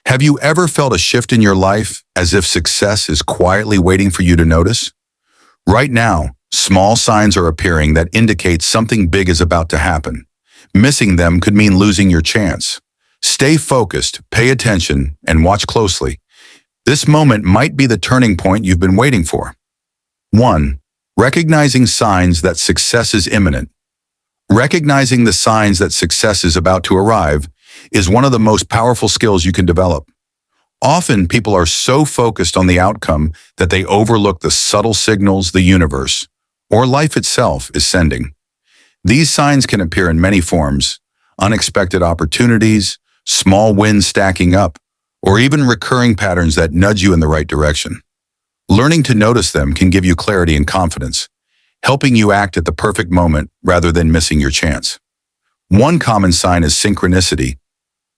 Have you ever felt a shift in your life as if success is quietly waiting for you to notice? Right now, small signs are appearing that indicate something big is about to happen. Missing them could mean losing your chance. Stay focused, pay attention, and watch closely. This moment might be the turning point you've been waiting for. 1. Recognizing signs that success is imminent. Recognizing the signs that success is about to arrive is one of the most powerful skills you can develop. Often, people are so focused on the outcome that they overlook the subtle signals the universe, or life itself, is sending. These signs can appear in many forms: unexpected opportunities, small wins stacking up, or even recurring patterns that nudge you in the right direction. Learning to notice them can give you clarity and confidence, helping you act at the perfect moment rather than missing your chance. One common sign is synchronicity,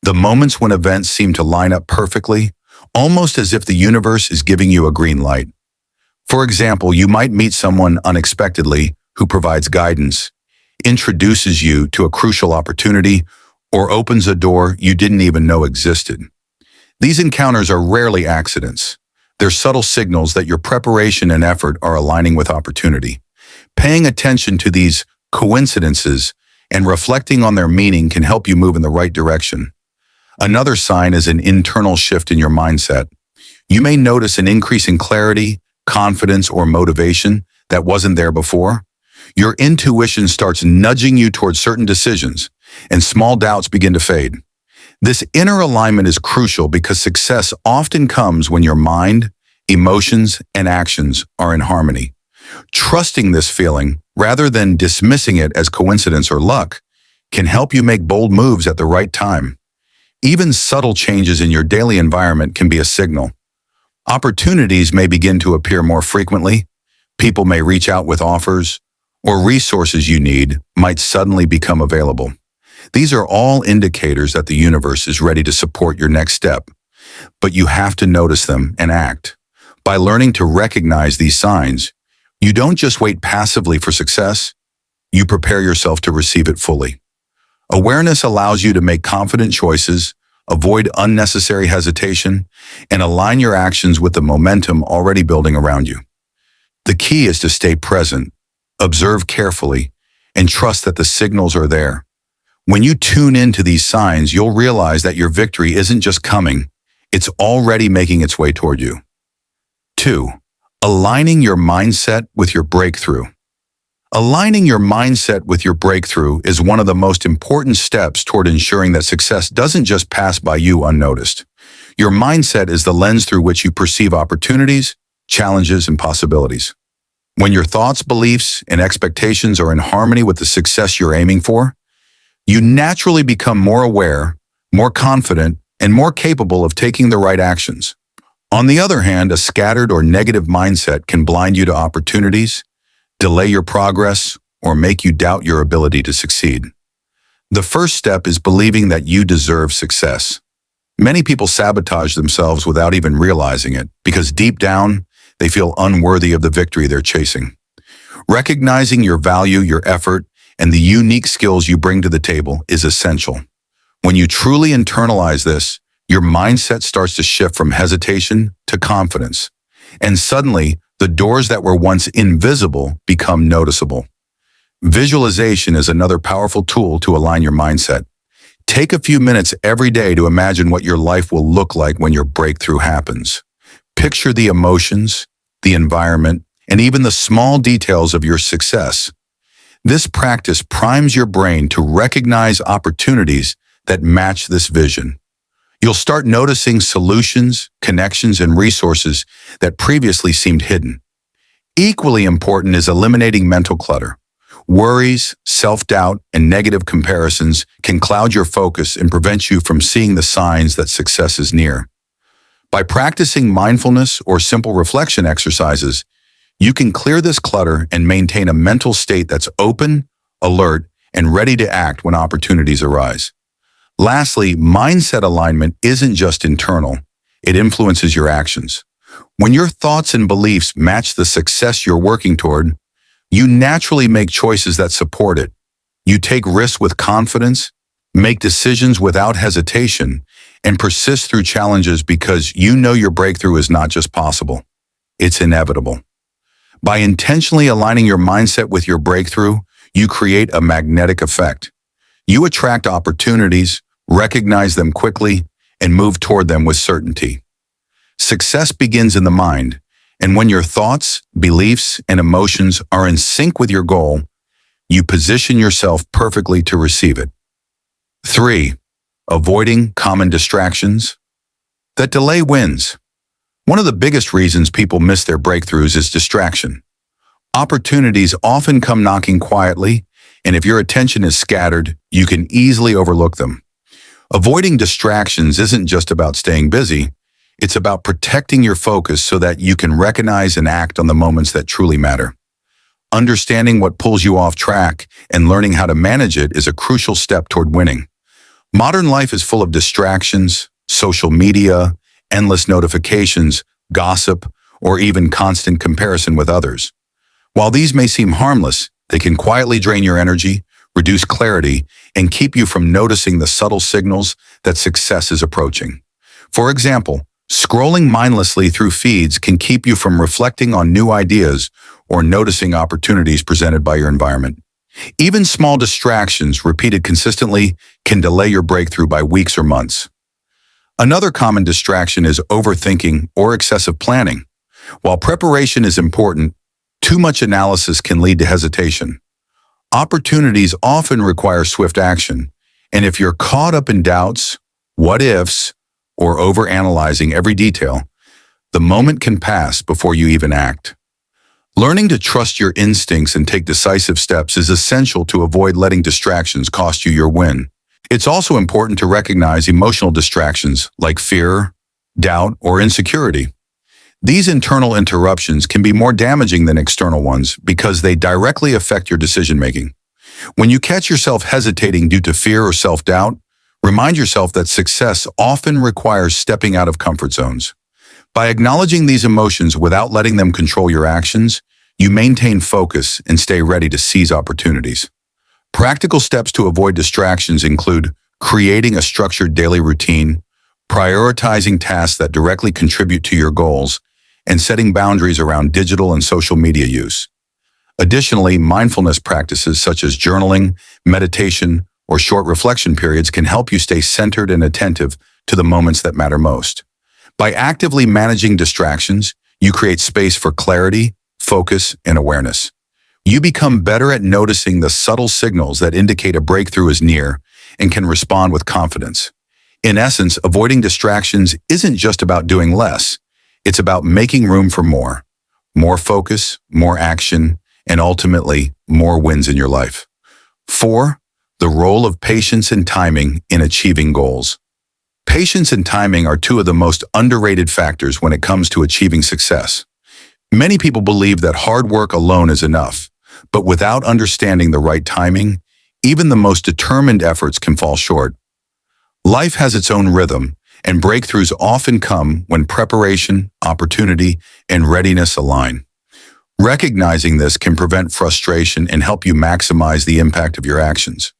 the moments when events seem to line up perfectly, almost as if the universe is giving you a green light. For example, you might meet someone unexpectedly who provides guidance, introduces you to a crucial opportunity, or opens a door you didn't even know existed. These encounters are rarely accidents. They're subtle signals that your preparation and effort are aligning with opportunity. Paying attention to these coincidences and reflecting on their meaning can help you move in the right direction. Another sign is an internal shift in your mindset. You may notice an increase in clarity, confidence, or motivation that wasn't there before. Your intuition starts nudging you towards certain decisions, and small doubts begin to fade. This inner alignment is crucial because success often comes when your mind, emotions, and actions are in harmony. Trusting this feeling, rather than dismissing it as coincidence or luck, can help you make bold moves at the right time. Even subtle changes in your daily environment can be a signal. Opportunities may begin to appear more frequently, people may reach out with offers, or resources you need might suddenly become available. These are all indicators that the universe is ready to support your next step, but you have to notice them and act. By learning to recognize these signs, you don't just wait passively for success, you prepare yourself to receive it fully. Awareness allows you to make confident choices, avoid unnecessary hesitation, and align your actions with the momentum already building around you. The key is to stay present, observe carefully, and trust that the signals are there. When you tune into these signs, you'll realize that your victory isn't just coming, it's already making its way toward you. 2. Aligning your mindset with your breakthrough. Aligning your mindset with your breakthrough is one of the most important steps toward ensuring that success doesn't just pass by you unnoticed. Your mindset is the lens through which you perceive opportunities, challenges, and possibilities. When your thoughts, beliefs, and expectations are in harmony with the success you're aiming for, you naturally become more aware, more confident, and more capable of taking the right actions. On the other hand, a scattered or negative mindset can blind you to opportunities, delay your progress, or make you doubt your ability to succeed. The first step is believing that you deserve success. Many people sabotage themselves without even realizing it because deep down, they feel unworthy of the victory they're chasing. Recognizing your value, your effort, and the unique skills you bring to the table is essential. When you truly internalize this, your mindset starts to shift from hesitation to confidence, and suddenly, the doors that were once invisible become noticeable. Visualization is another powerful tool to align your mindset. Take a few minutes every day to imagine what your life will look like when your breakthrough happens. Picture the emotions, the environment, and even the small details of your success. This practice primes your brain to recognize opportunities that match this vision. You'll start noticing solutions, connections, and resources that previously seemed hidden. Equally important is eliminating mental clutter. Worries, self-doubt, and negative comparisons can cloud your focus and prevent you from seeing the signs that success is near. By practicing mindfulness or simple reflection exercises, you can clear this clutter and maintain a mental state that's open, alert, and ready to act when opportunities arise. Lastly, mindset alignment isn't just internal, it influences your actions. When your thoughts and beliefs match the success you're working toward, you naturally make choices that support it. You take risks with confidence, make decisions without hesitation, and persist through challenges because you know your breakthrough is not just possible, it's inevitable. By intentionally aligning your mindset with your breakthrough, you create a magnetic effect. You attract opportunities, recognize them quickly, and move toward them with certainty. Success begins in the mind, and when your thoughts, beliefs, and emotions are in sync with your goal, you position yourself perfectly to receive it. 3. Avoiding common distractions that delay wins. One of the biggest reasons people miss their breakthroughs is distraction. Opportunities often come knocking quietly, and if your attention is scattered, you can easily overlook them. Avoiding distractions isn't just about staying busy, it's about protecting your focus so that you can recognize and act on the moments that truly matter. Understanding what pulls you off track and learning how to manage it is a crucial step toward winning. Modern life is full of distractions, social media, endless notifications, gossip, or even constant comparison with others. While these may seem harmless, they can quietly drain your energy, reduce clarity, and keep you from noticing the subtle signals that success is approaching. For example, scrolling mindlessly through feeds can keep you from reflecting on new ideas or noticing opportunities presented by your environment. Even small distractions repeated consistently can delay your breakthrough by weeks or months. Another common distraction is overthinking or excessive planning. While preparation is important, too much analysis can lead to hesitation. Opportunities often require swift action, and if you're caught up in doubts, what ifs, or overanalyzing every detail, the moment can pass before you even act. Learning to trust your instincts and take decisive steps is essential to avoid letting distractions cost you your win. It's also important to recognize emotional distractions like fear, doubt, or insecurity. These internal interruptions can be more damaging than external ones because they directly affect your decision-making. When you catch yourself hesitating due to fear or self-doubt, remind yourself that success often requires stepping out of comfort zones. By acknowledging these emotions without letting them control your actions, you maintain focus and stay ready to seize opportunities. Practical steps to avoid distractions include creating a structured daily routine, prioritizing tasks that directly contribute to your goals, and setting boundaries around digital and social media use. Additionally, mindfulness practices such as journaling, meditation, or short reflection periods can help you stay centered and attentive to the moments that matter most. By actively managing distractions, you create space for clarity, focus, and awareness. You become better at noticing the subtle signals that indicate a breakthrough is near and can respond with confidence. In essence, avoiding distractions isn't just about doing less. It's about making room for more. More focus, more action, and ultimately, more wins in your life. 4. The role of patience and timing in achieving goals. Patience and timing are two of the most underrated factors when it comes to achieving success. Many people believe that hard work alone is enough, but without understanding the right timing, even the most determined efforts can fall short. Life has its own rhythm, and breakthroughs often come when preparation, opportunity, and readiness align. Recognizing this can prevent frustration and help you maximize the impact of your actions.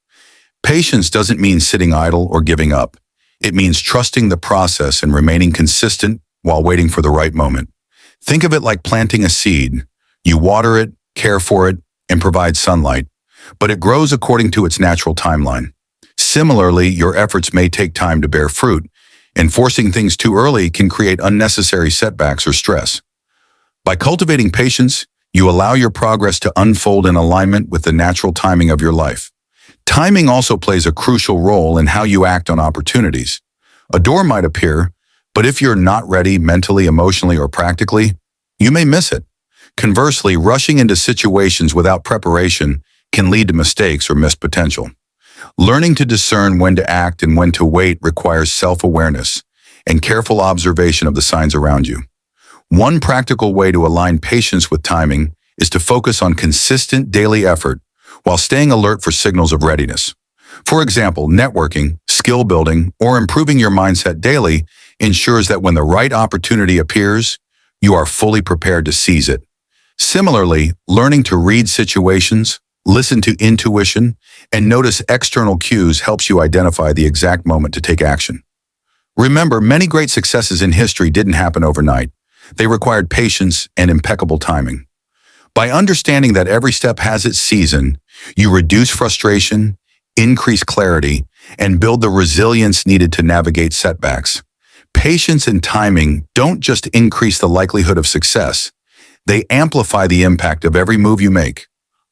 Patience doesn't mean sitting idle or giving up. It means trusting the process and remaining consistent while waiting for the right moment. Think of it like planting a seed. You water it, care for it, and provide sunlight, but it grows according to its natural timeline. Similarly, your efforts may take time to bear fruit, and forcing things too early can create unnecessary setbacks or stress. By cultivating patience, you allow your progress to unfold in alignment with the natural timing of your life. Timing also plays a crucial role in how you act on opportunities. A door might appear, but if you're not ready mentally, emotionally, or practically, you may miss it. Conversely, rushing into situations without preparation can lead to mistakes or missed potential. Learning to discern when to act and when to wait requires self-awareness and careful observation of the signs around you. One practical way to align patience with timing is to focus on consistent daily effort while staying alert for signals of readiness. For example, networking, skill building, or improving your mindset daily ensures that when the right opportunity appears, you are fully prepared to seize it. Similarly, learning to read situations, listen to intuition, and notice external cues helps you identify the exact moment to take action. Remember, many great successes in history didn't happen overnight. They required patience and impeccable timing. By understanding that every step has its season, you reduce frustration, increase clarity, and build the resilience needed to navigate setbacks. Patience and timing don't just increase the likelihood of success, they amplify the impact of every move you make.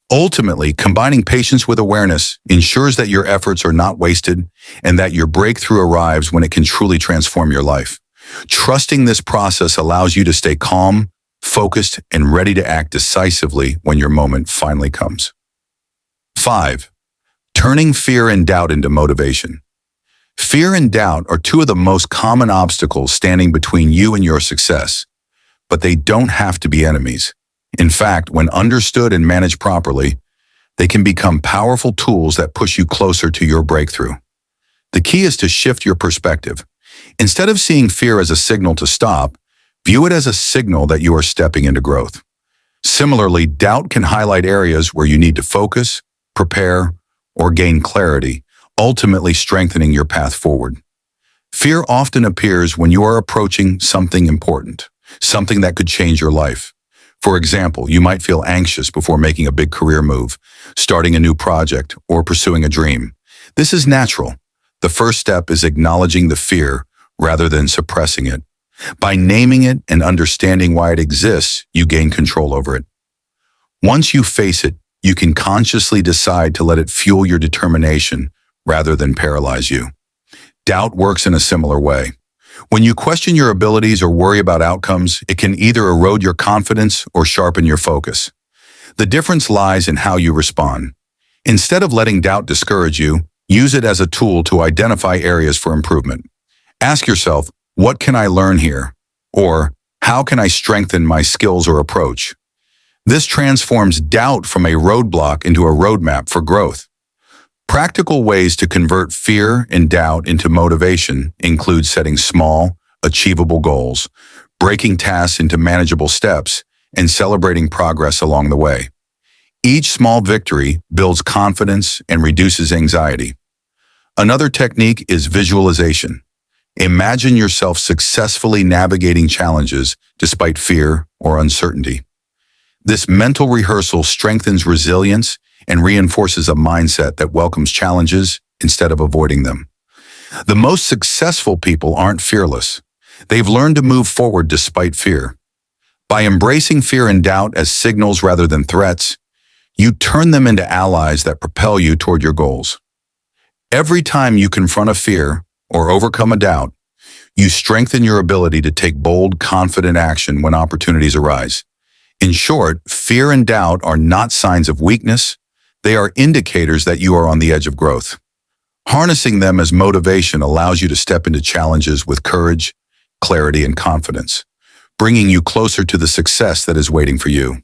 Ultimately, combining patience with awareness ensures that your efforts are not wasted and that your breakthrough arrives when it can truly transform your life. Trusting this process allows you to stay calm, focused, and ready to act decisively when your moment finally comes. 5. Turning fear and doubt into motivation. Fear and doubt are two of the most common obstacles standing between you and your success, but they don't have to be enemies. In fact, when understood and managed properly, they can become powerful tools that push you closer to your breakthrough. The key is to shift your perspective. Instead of seeing fear as a signal to stop, view it as a signal that you are stepping into growth. Similarly, doubt can highlight areas where you need to focus, prepare, or gain clarity, ultimately strengthening your path forward. Fear often appears when you are approaching something important, something that could change your life. For example, you might feel anxious before making a big career move, starting a new project, or pursuing a dream. This is natural. The first step is acknowledging the fear rather than suppressing it. By naming it and understanding why it exists, you gain control over it. Once you face it, you can consciously decide to let it fuel your determination rather than paralyze you. Doubt works in a similar way. When you question your abilities or worry about outcomes, it can either erode your confidence or sharpen your focus. The difference lies in how you respond. Instead of letting doubt discourage you, use it as a tool to identify areas for improvement. Ask yourself, what can I learn here? Or, how can I strengthen my skills or approach? This transforms doubt from a roadblock into a roadmap for growth. Practical ways to convert fear and doubt into motivation include setting small, achievable goals, breaking tasks into manageable steps, and celebrating progress along the way. Each small victory builds confidence and reduces anxiety. Another technique is visualization. Imagine yourself successfully navigating challenges despite fear or uncertainty. This mental rehearsal strengthens resilience and reinforces a mindset that welcomes challenges instead of avoiding them. The most successful people aren't fearless. They've learned to move forward despite fear. By embracing fear and doubt as signals rather than threats, you turn them into allies that propel you toward your goals. Every time you confront a fear or overcome a doubt, you strengthen your ability to take bold, confident action when opportunities arise. In short, fear and doubt are not signs of weakness. They are indicators that you are on the edge of growth. Harnessing them as motivation allows you to step into challenges with courage, clarity, and confidence, bringing you closer to the success that is waiting for you.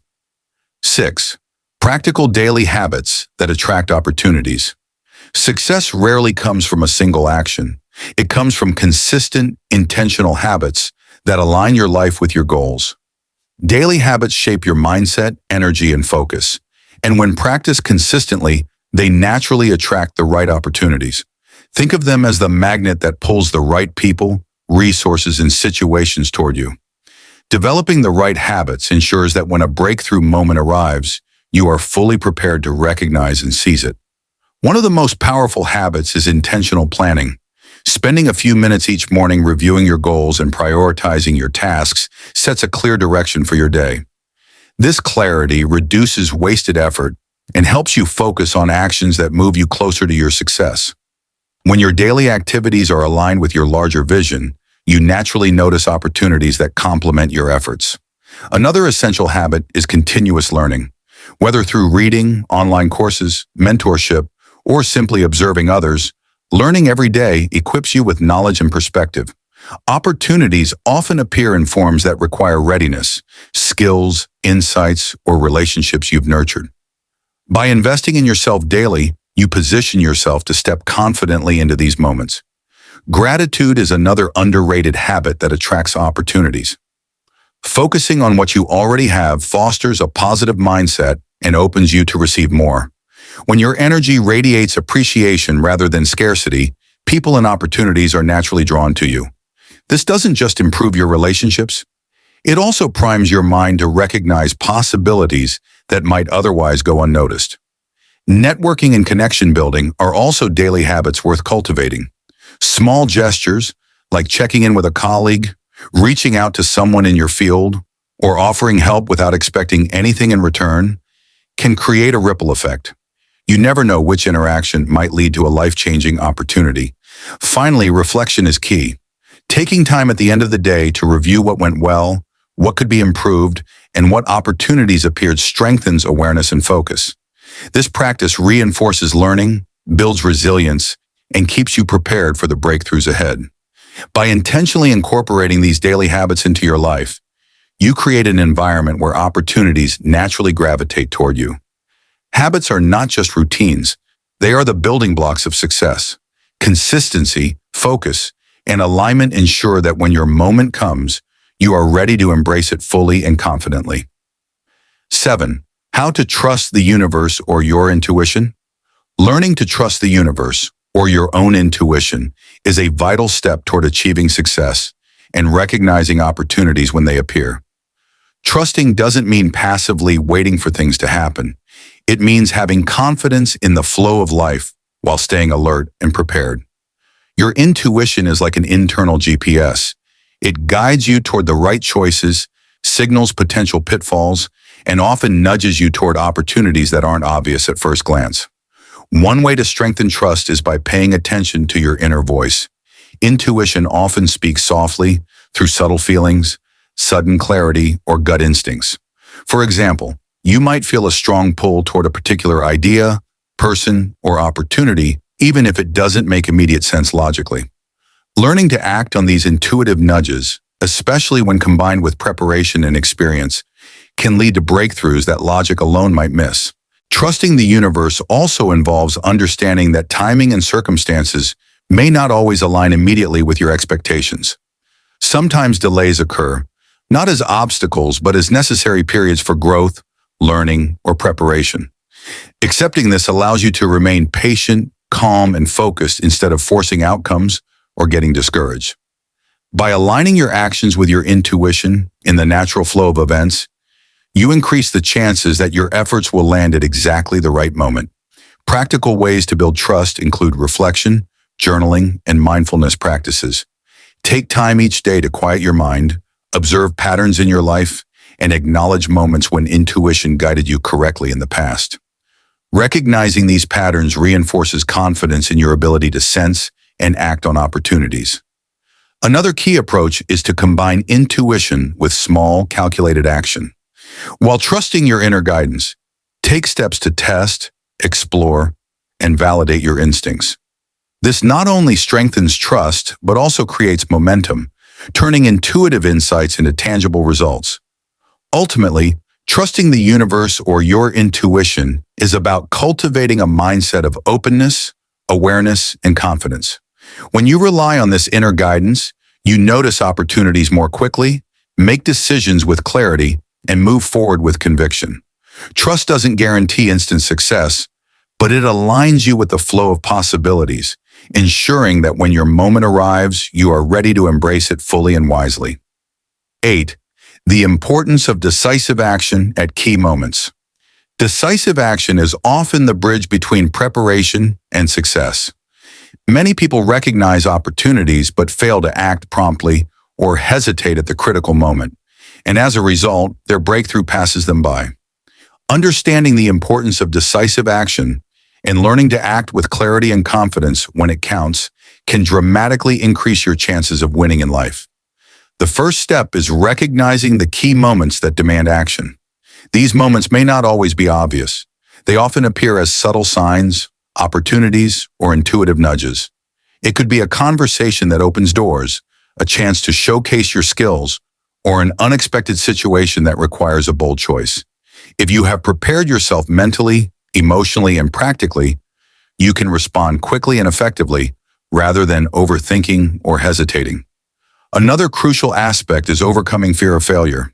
6. Practical daily habits that attract opportunities. Success rarely comes from a single action. It comes from consistent, intentional habits that align your life with your goals. Daily habits shape your mindset, energy, and focus. And when practiced consistently, they naturally attract the right opportunities. Think of them as the magnet that pulls the right people, resources, and situations toward you. Developing the right habits ensures that when a breakthrough moment arrives, you are fully prepared to recognize and seize it. One of the most powerful habits is intentional planning. Spending a few minutes each morning reviewing your goals and prioritizing your tasks sets a clear direction for your day. This clarity reduces wasted effort and helps you focus on actions that move you closer to your success. When your daily activities are aligned with your larger vision, you naturally notice opportunities that complement your efforts. Another essential habit is continuous learning. Whether through reading, online courses, mentorship, or simply observing others, learning every day equips you with knowledge and perspective. Opportunities often appear in forms that require readiness, skills, insights, or relationships you've nurtured. By investing in yourself daily, you position yourself to step confidently into these moments. Gratitude is another underrated habit that attracts opportunities. Focusing on what you already have fosters a positive mindset and opens you to receive more. When your energy radiates appreciation rather than scarcity, people and opportunities are naturally drawn to you. This doesn't just improve your relationships, it also primes your mind to recognize possibilities that might otherwise go unnoticed. Networking and connection building are also daily habits worth cultivating. Small gestures, like checking in with a colleague, reaching out to someone in your field, or offering help without expecting anything in return, can create a ripple effect. You never know which interaction might lead to a life-changing opportunity. Finally, reflection is key. Taking time at the end of the day to review what went well, what could be improved, and what opportunities appeared strengthens awareness and focus. This practice reinforces learning, builds resilience, and keeps you prepared for the breakthroughs ahead. By intentionally incorporating these daily habits into your life, you create an environment where opportunities naturally gravitate toward you. Habits are not just routines, they are the building blocks of success. Consistency, focus, and alignment ensure that when your moment comes, you are ready to embrace it fully and confidently. 7. How to trust the universe or your intuition? Learning to trust the universe or your own intuition is a vital step toward achieving success and recognizing opportunities when they appear. Trusting doesn't mean passively waiting for things to happen. It means having confidence in the flow of life while staying alert and prepared. Your intuition is like an internal GPS. It guides you toward the right choices, signals potential pitfalls, and often nudges you toward opportunities that aren't obvious at first glance. One way to strengthen trust is by paying attention to your inner voice. Intuition often speaks softly through subtle feelings, sudden clarity, or gut instincts. For example, you might feel a strong pull toward a particular idea, person, or opportunity, even if it doesn't make immediate sense logically. Learning to act on these intuitive nudges, especially when combined with preparation and experience, can lead to breakthroughs that logic alone might miss. Trusting the universe also involves understanding that timing and circumstances may not always align immediately with your expectations. Sometimes delays occur, not as obstacles, but as necessary periods for growth, learning, or preparation. Accepting this allows you to remain patient, calm, and focused instead of forcing outcomes or getting discouraged. By aligning your actions with your intuition in the natural flow of events, you increase the chances that your efforts will land at exactly the right moment. Practical ways to build trust include reflection, journaling, and mindfulness practices. Take time each day to quiet your mind, observe patterns in your life, and acknowledge moments when intuition guided you correctly in the past. Recognizing these patterns reinforces confidence in your ability to sense and act on opportunities. Another key approach is to combine intuition with small, calculated action. While trusting your inner guidance, take steps to test, explore, and validate your instincts. This not only strengthens trust, but also creates momentum, turning intuitive insights into tangible results. Ultimately, trusting the universe or your intuition is about cultivating a mindset of openness, awareness, and confidence. When you rely on this inner guidance, you notice opportunities more quickly, make decisions with clarity, and move forward with conviction. Trust doesn't guarantee instant success, but it aligns you with the flow of possibilities, ensuring that when your moment arrives, you are ready to embrace it fully and wisely. 8. The importance of decisive action at key moments. Decisive action is often the bridge between preparation and success. Many people recognize opportunities but fail to act promptly or hesitate at the critical moment, and as a result, their breakthrough passes them by. Understanding the importance of decisive action and learning to act with clarity and confidence when it counts can dramatically increase your chances of winning in life. The first step is recognizing the key moments that demand action. These moments may not always be obvious. They often appear as subtle signs, opportunities, or intuitive nudges. It could be a conversation that opens doors, a chance to showcase your skills, or an unexpected situation that requires a bold choice. If you have prepared yourself mentally, emotionally, and practically, you can respond quickly and effectively rather than overthinking or hesitating. Another crucial aspect is overcoming fear of failure.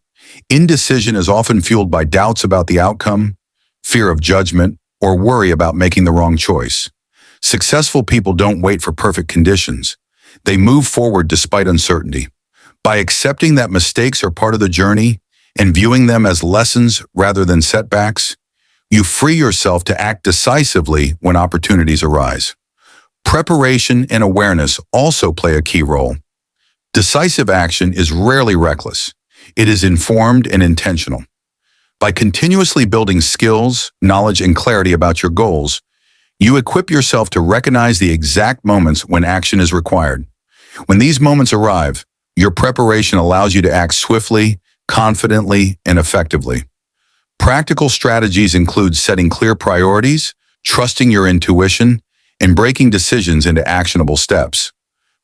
Indecision is often fueled by doubts about the outcome, fear of judgment, or worry about making the wrong choice. Successful people don't wait for perfect conditions. They move forward despite uncertainty. By accepting that mistakes are part of the journey and viewing them as lessons rather than setbacks, you free yourself to act decisively when opportunities arise. Preparation and awareness also play a key role. Decisive action is rarely reckless. It is informed and intentional. By continuously building skills, knowledge, and clarity about your goals, you equip yourself to recognize the exact moments when action is required. When these moments arrive, your preparation allows you to act swiftly, confidently, and effectively. Practical strategies include setting clear priorities, trusting your intuition, and breaking decisions into actionable steps.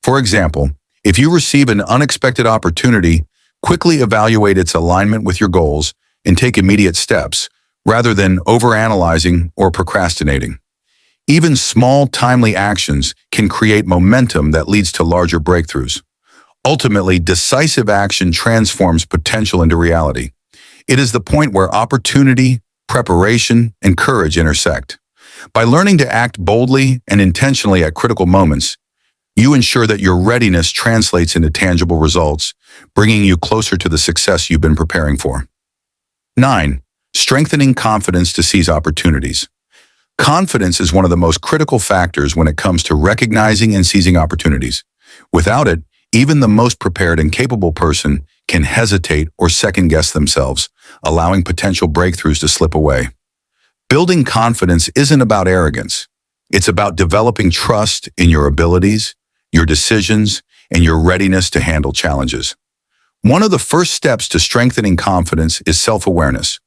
For example, if you receive an unexpected opportunity, quickly evaluate its alignment with your goals and take immediate steps, rather than overanalyzing or procrastinating. Even small, timely actions can create momentum that leads to larger breakthroughs. Ultimately, decisive action transforms potential into reality. It is the point where opportunity, preparation, and courage intersect. By learning to act boldly and intentionally at critical moments, you ensure that your readiness translates into tangible results, bringing you closer to the success you've been preparing for. 9. Strengthening confidence to seize opportunities. Confidence is one of the most critical factors when it comes to recognizing and seizing opportunities. Without it, even the most prepared and capable person can hesitate or second-guess themselves, allowing potential breakthroughs to slip away. Building confidence isn't about arrogance. It's about developing trust in your abilities, your decisions, and your readiness to handle challenges. One of the first steps to strengthening confidence is self-awareness.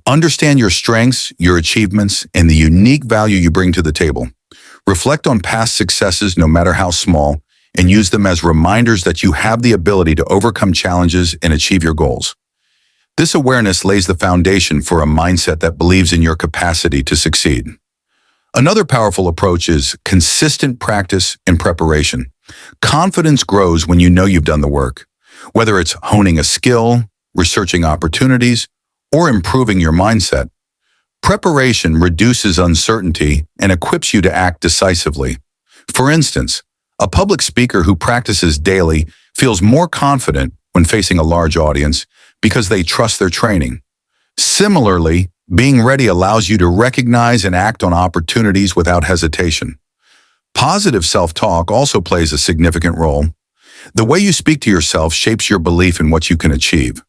Understand your strengths, your achievements, and the unique value you bring to the table. Reflect on past successes, no matter how small, and use them as reminders that you have the ability to overcome challenges and achieve your goals. This awareness lays the foundation for a mindset that believes in your capacity to succeed. Another powerful approach is consistent practice and preparation. Confidence grows when you know you've done the work. Whether it's honing a skill, researching opportunities, or improving your mindset, preparation reduces uncertainty and equips you to act decisively. For instance, a public speaker who practices daily feels more confident when facing a large audience because they trust their training. Similarly, being ready allows you to recognize and act on opportunities without hesitation. Positive self-talk also plays a significant role. The way you speak to yourself shapes your belief in what you can achieve.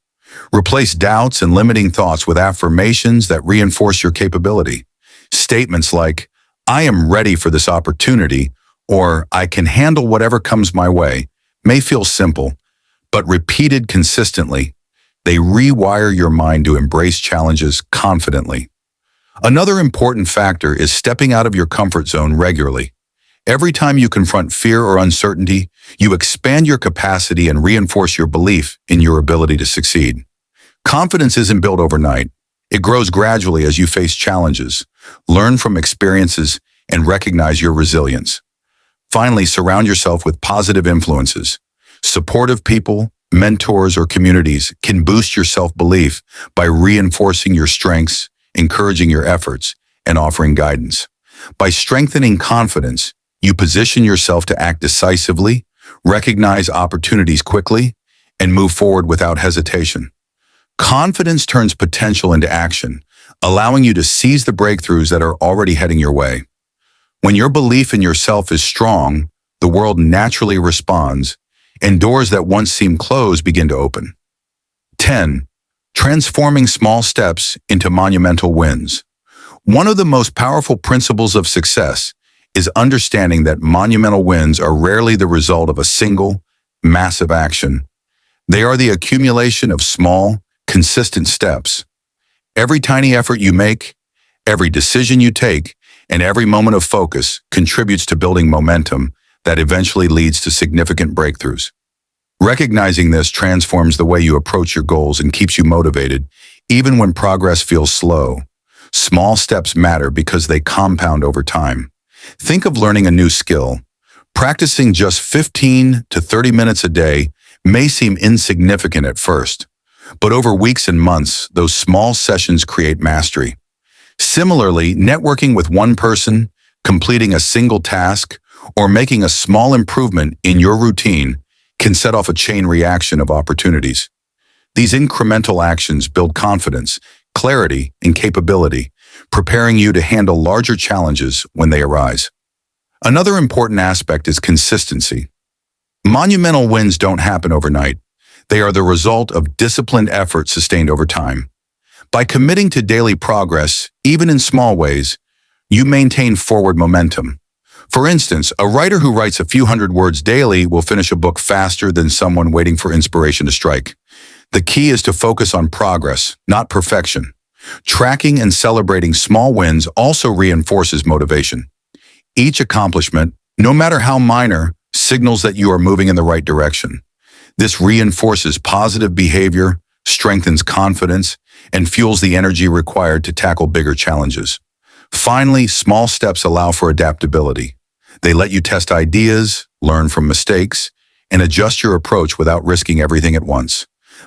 Replace doubts and limiting thoughts with affirmations that reinforce your capability. Statements like, "I am ready for this opportunity," or "I can handle whatever comes my way," may feel simple, but repeated consistently, they rewire your mind to embrace challenges confidently. Another important factor is stepping out of your comfort zone regularly. Every time you confront fear or uncertainty, you expand your capacity and reinforce your belief in your ability to succeed. Confidence isn't built overnight. It grows gradually as you face challenges, learn from experiences, and recognize your resilience. Finally, surround yourself with positive influences. Supportive people, mentors, or communities can boost your self-belief by reinforcing your strengths, encouraging your efforts, and offering guidance. By strengthening confidence, you position yourself to act decisively, recognize opportunities quickly, and move forward without hesitation. Confidence turns potential into action, allowing you to seize the breakthroughs that are already heading your way. When your belief in yourself is strong, the world naturally responds, and doors that once seemed closed begin to open. 10. Transforming small steps into monumental wins. One of the most powerful principles of success is understanding that monumental wins are rarely the result of a single, massive action. They are the accumulation of small, consistent steps. Every tiny effort you make, every decision you take, and every moment of focus contributes to building momentum that eventually leads to significant breakthroughs. Recognizing this transforms the way you approach your goals and keeps you motivated, even when progress feels slow. Small steps matter because they compound over time. Think of learning a new skill. Practicing just 15 to 30 minutes a day may seem insignificant at first, but over weeks and months, those small sessions create mastery. Similarly, networking with one person, completing a single task, or making a small improvement in your routine can set off a chain reaction of opportunities. These incremental actions build confidence, clarity, and capability, preparing you to handle larger challenges when they arise. Another important aspect is consistency. Monumental wins don't happen overnight. They are the result of disciplined effort sustained over time. By committing to daily progress, even in small ways, you maintain forward momentum. For instance, a writer who writes a few hundred words daily will finish a book faster than someone waiting for inspiration to strike. The key is to focus on progress, not perfection. Tracking and celebrating small wins also reinforces motivation. Each accomplishment, no matter how minor, signals that you are moving in the right direction. This reinforces positive behavior, strengthens confidence, and fuels the energy required to tackle bigger challenges. Finally, small steps allow for adaptability. They let you test ideas, learn from mistakes, and adjust your approach without risking everything at once.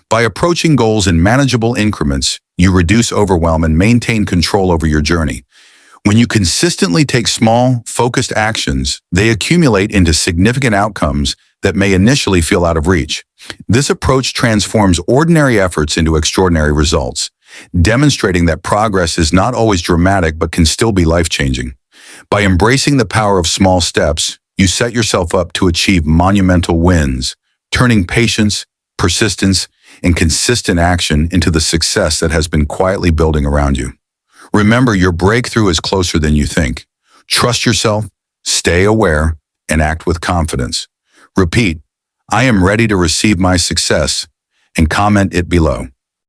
By approaching goals in manageable increments, you reduce overwhelm and maintain control over your journey. When you consistently take small, focused actions, they accumulate into significant outcomes that may initially feel out of reach. This approach transforms ordinary efforts into extraordinary results, demonstrating that progress is not always dramatic but can still be life-changing. By embracing the power of small steps, you set yourself up to achieve monumental wins, turning patience, persistence, and consistent action into the success that has been quietly building around you. Remember, your breakthrough is closer than you think. Trust yourself, stay aware, and act with confidence. Repeat, I am ready to receive my success, and comment it below.